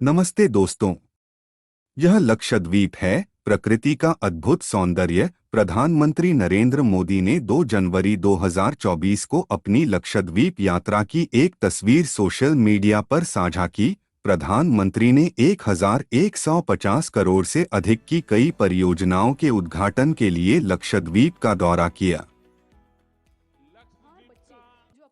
नमस्ते दोस्तों। यह लक्षद्वीप है, प्रकृति का अद्भुत सौंदर्य। प्रधानमंत्री नरेंद्र मोदी ने 2 जनवरी 2024 को अपनी लक्षद्वीप यात्रा की एक तस्वीर सोशल मीडिया पर साझा की। प्रधानमंत्री ने 1150 करोड़ से अधिक की कई परियोजनाओं के उद्घाटन के लिए लक्षद्वीप का दौरा किया।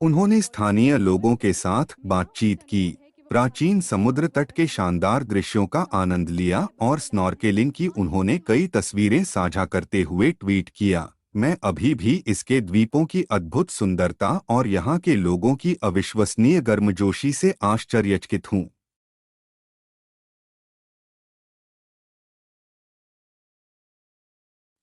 उन्होंने स्थानीय लोगों के साथ बातचीत की, प्राचीन समुद्र तट के शानदार दृश्यों का आनंद लिया और स्नॉर्केलिंग की। उन्होंने कई तस्वीरें साझा करते हुए ट्वीट किया, मैं अभी भी इसके द्वीपों की अद्भुत सुंदरता और यहाँ के लोगों की अविश्वसनीय गर्मजोशी से आश्चर्यचकित हूँ।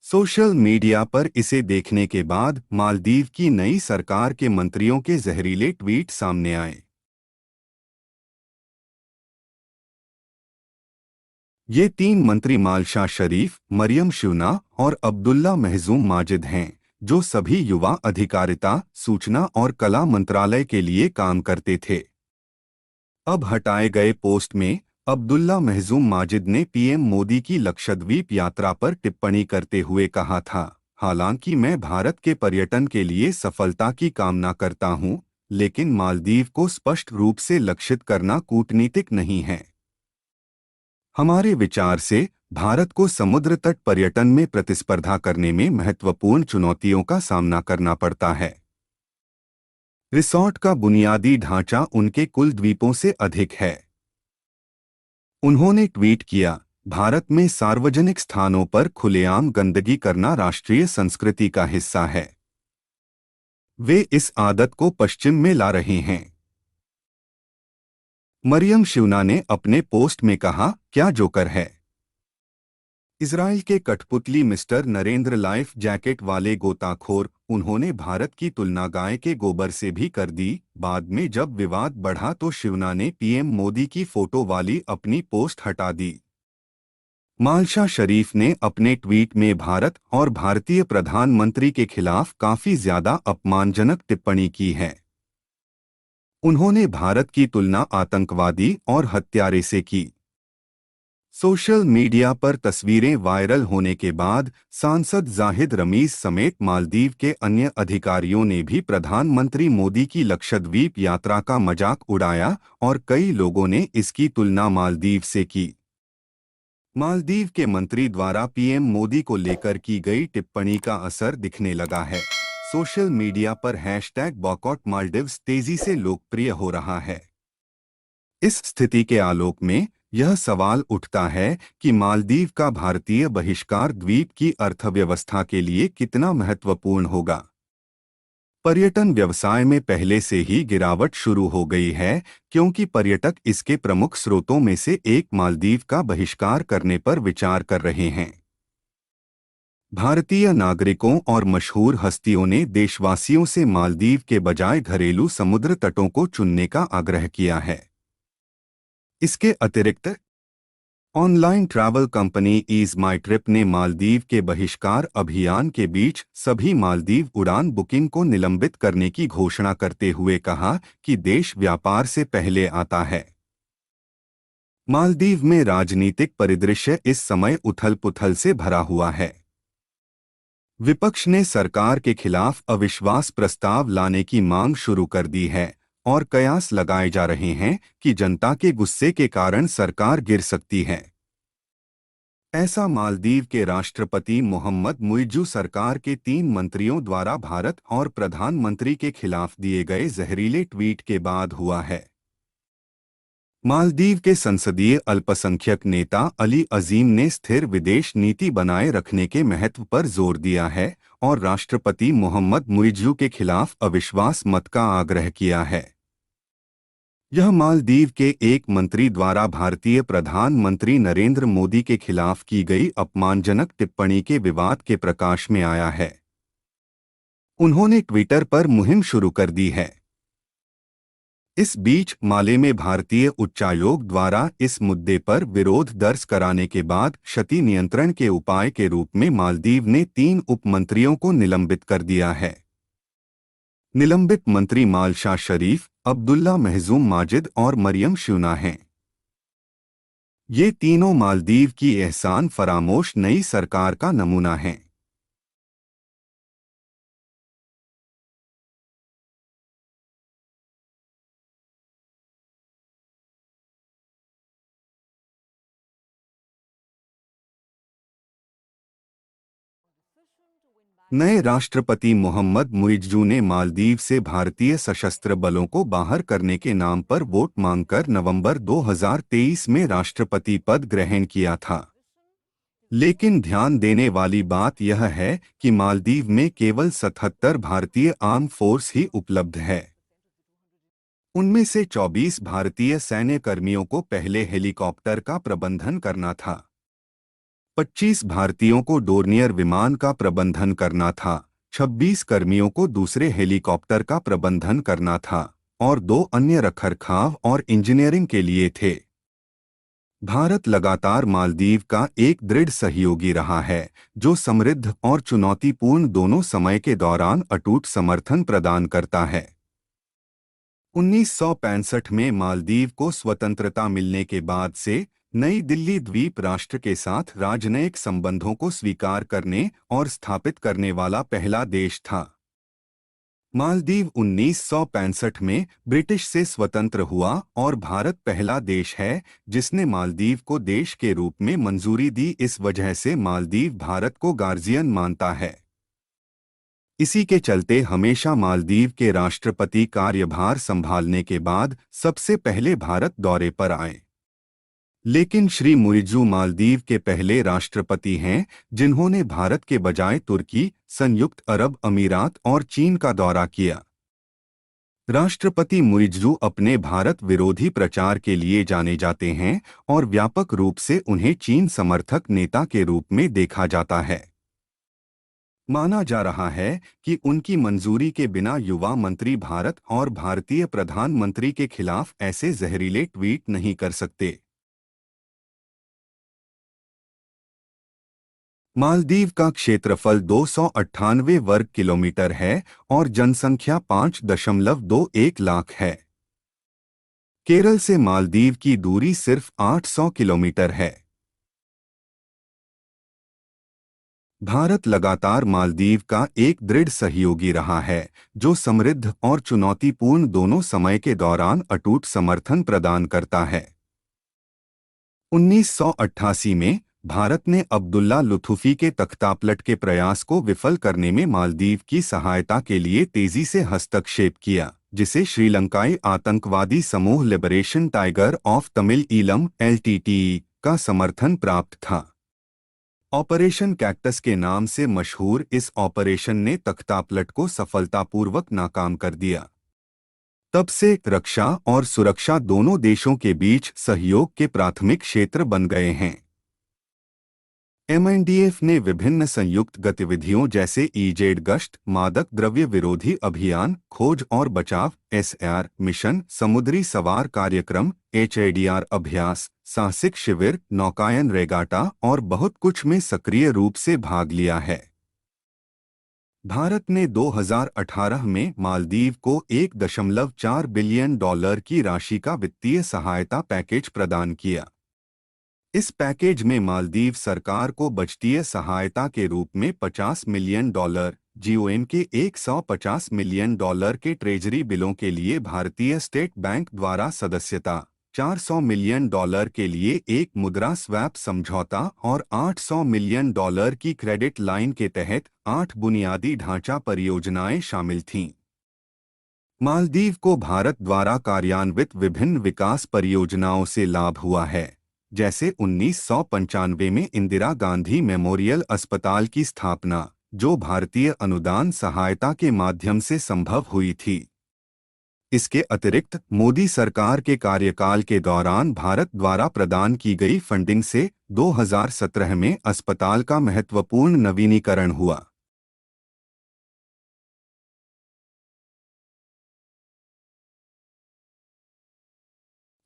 सोशल मीडिया पर इसे देखने के बाद मालदीव की नई सरकार के मंत्रियों के जहरीले ट्वीट सामने आए। ये 3 मंत्री मालशा शरीफ, मरियम शुना और अब्दुल्ला महजूम माजिद हैं, जो सभी युवा अधिकारिता, सूचना और कला मंत्रालय के लिए काम करते थे। अब हटाए गए पोस्ट में अब्दुल्ला महजूम माजिद ने पीएम मोदी की लक्षद्वीप यात्रा पर टिप्पणी करते हुए कहा था, हालांकि मैं भारत के पर्यटन के लिए सफलता की कामना करता हूं, लेकिन मालदीव को स्पष्ट रूप से लक्षित करना कूटनीतिक नहीं है। हमारे विचार से भारत को समुद्र तट पर्यटन में प्रतिस्पर्धा करने में महत्वपूर्ण चुनौतियों का सामना करना पड़ता है। रिसॉर्ट का बुनियादी ढांचा उनके कुल द्वीपों से अधिक है। उन्होंने ट्वीट किया, भारत में सार्वजनिक स्थानों पर खुलेआम गंदगी करना राष्ट्रीय संस्कृति का हिस्सा है। वे इस आदत को पश्चिम में ला रहे हैं। मरियम शिवना ने अपने पोस्ट में कहा, क्या जोकर है। इजराइल के कठपुतली मिस्टर नरेंद्र लाइफ जैकेट वाले गोताखोर। उन्होंने भारत की तुलना गाय के गोबर से भी कर दी। बाद में जब विवाद बढ़ा तो शिवना ने पीएम मोदी की फोटो वाली अपनी पोस्ट हटा दी। मालशा शरीफ ने अपने ट्वीट में भारत और भारतीय प्रधानमंत्री के खिलाफ काफी ज्यादा अपमानजनक टिप्पणी की है। उन्होंने भारत की तुलना आतंकवादी और हत्यारे से की। सोशल मीडिया पर तस्वीरें वायरल होने के बाद सांसद जाहिद रमीज समेत मालदीव के अन्य अधिकारियों ने भी प्रधानमंत्री मोदी की लक्षद्वीप यात्रा का मजाक उड़ाया और कई लोगों ने इसकी तुलना मालदीव से की। मालदीव के मंत्री द्वारा पीएम मोदी को लेकर की गई टिप्पणी का असर दिखने लगा है। सोशल मीडिया पर #बॉयकॉट मालदीव्स तेजी से लोकप्रिय हो रहा है। इस स्थिति के आलोक में यह सवाल उठता है कि मालदीव का भारतीय बहिष्कार द्वीप की अर्थव्यवस्था के लिए कितना महत्वपूर्ण होगा। पर्यटन व्यवसाय में पहले से ही गिरावट शुरू हो गई है, क्योंकि पर्यटक इसके प्रमुख स्रोतों में से एक मालदीव का बहिष्कार करने पर विचार कर रहे हैं। भारतीय नागरिकों और मशहूर हस्तियों ने देशवासियों से मालदीव के बजाय घरेलू समुद्र तटों को चुनने का आग्रह किया है। इसके अतिरिक्त ऑनलाइन ट्रैवल कंपनी ईज माई ट्रिप ने मालदीव के बहिष्कार अभियान के बीच सभी मालदीव उड़ान बुकिंग को निलंबित करने की घोषणा करते हुए कहा कि देश व्यापार से पहले आता है। मालदीव में राजनीतिक परिदृश्य इस समय उथल-पुथल से भरा हुआ है। विपक्ष ने सरकार के खिलाफ अविश्वास प्रस्ताव लाने की मांग शुरू कर दी है और कयास लगाए जा रहे हैं कि जनता के गुस्से के कारण सरकार गिर सकती है। ऐसा मालदीव के राष्ट्रपति मोहम्मद मुइज़्ज़ू सरकार के 3 मंत्रियों द्वारा भारत और प्रधानमंत्री के खिलाफ दिए गए जहरीले ट्वीट के बाद हुआ है। मालदीव के संसदीय अल्पसंख्यक नेता अली अजीम ने स्थिर विदेश नीति बनाए रखने के महत्व पर जोर दिया है और राष्ट्रपति मोहम्मद मुइज़्ज़ू के खिलाफ अविश्वास मत का आग्रह किया है। यह मालदीव के एक मंत्री द्वारा भारतीय प्रधानमंत्री नरेंद्र मोदी के खिलाफ की गई अपमानजनक टिप्पणी के विवाद के प्रकाश में आया है। उन्होंने ट्विटर पर मुहिम शुरू कर दी है। इस बीच माले में भारतीय उच्चायोग द्वारा इस मुद्दे पर विरोध दर्ज कराने के बाद क्षति नियंत्रण के उपाय के रूप में मालदीव ने 3 उप मंत्रियों को निलंबित कर दिया है। निलंबित मंत्री मालशा शरीफ, अब्दुल्ला महजूम माजिद और मरियम शुना हैं। ये तीनों मालदीव की एहसान फरामोश नई सरकार का नमूना हैं। नए राष्ट्रपति मोहम्मद मुइज्जू ने मालदीव से भारतीय सशस्त्र बलों को बाहर करने के नाम पर वोट मांगकर नवंबर 2023 में राष्ट्रपति पद ग्रहण किया था। लेकिन ध्यान देने वाली बात यह है कि मालदीव में केवल 77 भारतीय आर्म फोर्स ही उपलब्ध है। उनमें से 24 भारतीय सैन्य कर्मियों को पहले हेलीकॉप्टर का प्रबंधन करना था, 25 भारतीयों को डोर्नियर विमान का प्रबंधन करना था, 26 कर्मियों को दूसरे हेलीकॉप्टर का प्रबंधन करना था और 2 अन्य रखरखाव और इंजीनियरिंग के लिए थे। भारत लगातार मालदीव का एक दृढ़ सहयोगी रहा है, जो समृद्ध और चुनौतीपूर्ण दोनों समय के दौरान अटूट समर्थन प्रदान करता है। 1965 में मालदीव को स्वतंत्रता मिलने के बाद से नई दिल्ली द्वीप राष्ट्र के साथ राजनयिक संबंधों को स्वीकार करने और स्थापित करने वाला पहला देश था। मालदीव 1965 में ब्रिटिश से स्वतंत्र हुआ और भारत पहला देश है जिसने मालदीव को देश के रूप में मंजूरी दी। इस वजह से मालदीव भारत को गार्जियन मानता है। इसी के चलते हमेशा मालदीव के राष्ट्रपति कार्यभार संभालने के बाद सबसे पहले भारत दौरे पर आए। लेकिन श्री मुइज्जू मालदीव के पहले राष्ट्रपति हैं जिन्होंने भारत के बजाय तुर्की, संयुक्त अरब अमीरात और चीन का दौरा किया। राष्ट्रपति मुइज्जू अपने भारत विरोधी प्रचार के लिए जाने जाते हैं और व्यापक रूप से उन्हें चीन समर्थक नेता के रूप में देखा जाता है। माना जा रहा है कि उनकी मंजूरी के बिना युवा मंत्री भारत और भारतीय प्रधानमंत्री के खिलाफ ऐसे जहरीले ट्वीट नहीं कर सकते। मालदीव का क्षेत्रफल 298 वर्ग किलोमीटर है और जनसंख्या 5.21 लाख है। केरल से मालदीव की दूरी सिर्फ 800 किलोमीटर है। भारत लगातार मालदीव का एक दृढ़ सहयोगी रहा है, जो समृद्ध और चुनौतीपूर्ण दोनों समय के दौरान अटूट समर्थन प्रदान करता है। 1988 में भारत ने अब्दुल्ला लुत्फी के तख्तापलट के प्रयास को विफल करने में मालदीव की सहायता के लिए तेजी से हस्तक्षेप किया, जिसे श्रीलंकाई आतंकवादी समूह liberation tiger of Tamil Eelam (LTTE) का समर्थन प्राप्त था। ऑपरेशन कैक्टस के नाम से मशहूर इस ऑपरेशन ने तख्तापलट को सफलतापूर्वक नाकाम कर दिया। तब से रक्षा और सुरक्षा दोनों देशों के बीच सहयोग के प्राथमिक क्षेत्र बन गए हैं। MNDF ने विभिन्न संयुक्त गतिविधियों जैसे ईजेड गश्त, मादक द्रव्य विरोधी अभियान, खोज और बचाव (SAR) मिशन, समुद्री सवार कार्यक्रम (HADR) अभ्यास, साहसिक शिविर, नौकायन रेगाटा और बहुत कुछ में सक्रिय रूप से भाग लिया है। भारत ने 2018 में मालदीव को $1.4 बिलियन की राशि का वित्तीय सहायता पैकेज प्रदान किया। इस पैकेज में मालदीव सरकार को बजटीय सहायता के रूप में $50 मिलियन, GOM के $150 मिलियन के ट्रेजरी बिलों के लिए भारतीय स्टेट बैंक द्वारा सदस्यता, $400 मिलियन के लिए एक मुद्रा स्वैप समझौता और $800 मिलियन की क्रेडिट लाइन के तहत 8 बुनियादी ढांचा परियोजनाएं शामिल थीं। मालदीव को भारत द्वारा कार्यान्वित विभिन्न विकास परियोजनाओं से लाभ हुआ है, जैसे 1995 में इंदिरा गांधी मेमोरियल अस्पताल की स्थापना, जो भारतीय अनुदान सहायता के माध्यम से संभव हुई थी। इसके अतिरिक्त मोदी सरकार के कार्यकाल के दौरान भारत द्वारा प्रदान की गई फंडिंग से 2017 में अस्पताल का महत्वपूर्ण नवीनीकरण हुआ।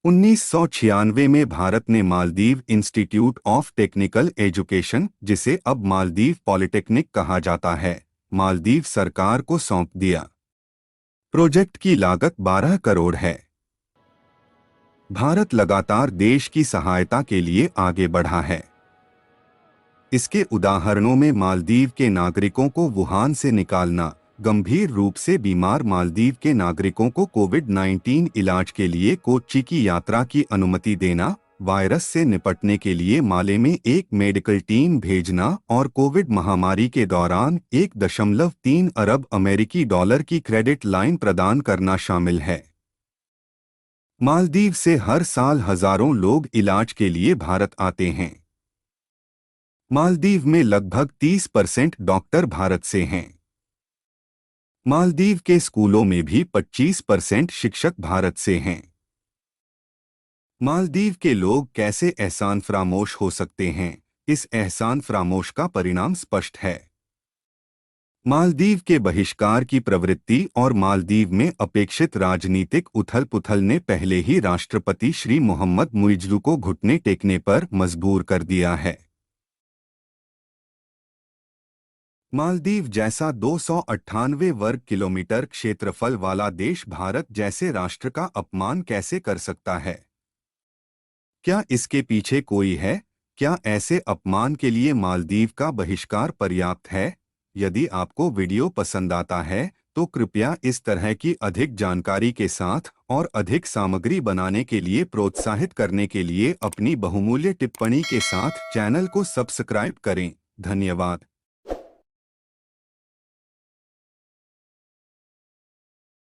1996 में भारत ने Maldives institute of technical education, जिसे अब मालदीव पॉलिटेक्निक कहा जाता है, मालदीव सरकार को सौंप दिया। प्रोजेक्ट की लागत 12 करोड़ है। भारत लगातार देश की सहायता के लिए आगे बढ़ा है। इसके उदाहरणों में मालदीव के नागरिकों को वुहान से निकालना, गंभीर रूप से बीमार मालदीव के नागरिकों को कोविड-19 इलाज के लिए कोच्चि की यात्रा की अनुमति देना, वायरस से निपटने के लिए माले में एक मेडिकल टीम भेजना और कोविड महामारी के दौरान 1.3 अरब अमेरिकी डॉलर की क्रेडिट लाइन प्रदान करना शामिल है। मालदीव से हर साल हजारों लोग इलाज के लिए भारत आते हैं। मालदीव में लगभग 30% डॉक्टर भारत से हैं। मालदीव के स्कूलों में भी 25% शिक्षक भारत से हैं। मालदीव के लोग कैसे एहसान फरामोश हो सकते हैं? इस एहसान फरामोश का परिणाम स्पष्ट है। मालदीव के बहिष्कार की प्रवृत्ति और मालदीव में अपेक्षित राजनीतिक उथल-पुथल ने पहले ही राष्ट्रपति श्री मोहम्मद मुइज़्ज़ू को घुटने टेकने पर मजबूर कर दिया है। मालदीव जैसा 298 वर्ग किलोमीटर क्षेत्रफल वाला देश भारत जैसे राष्ट्र का अपमान कैसे कर सकता है? क्या इसके पीछे कोई है? क्या ऐसे अपमान के लिए मालदीव का बहिष्कार पर्याप्त है? यदि आपको वीडियो पसंद आता है तो कृपया इस तरह की अधिक जानकारी के साथ और अधिक सामग्री बनाने के लिए प्रोत्साहित करने के लिए अपनी बहुमूल्य टिप्पणी के साथ चैनल को सब्सक्राइब करें। धन्यवाद।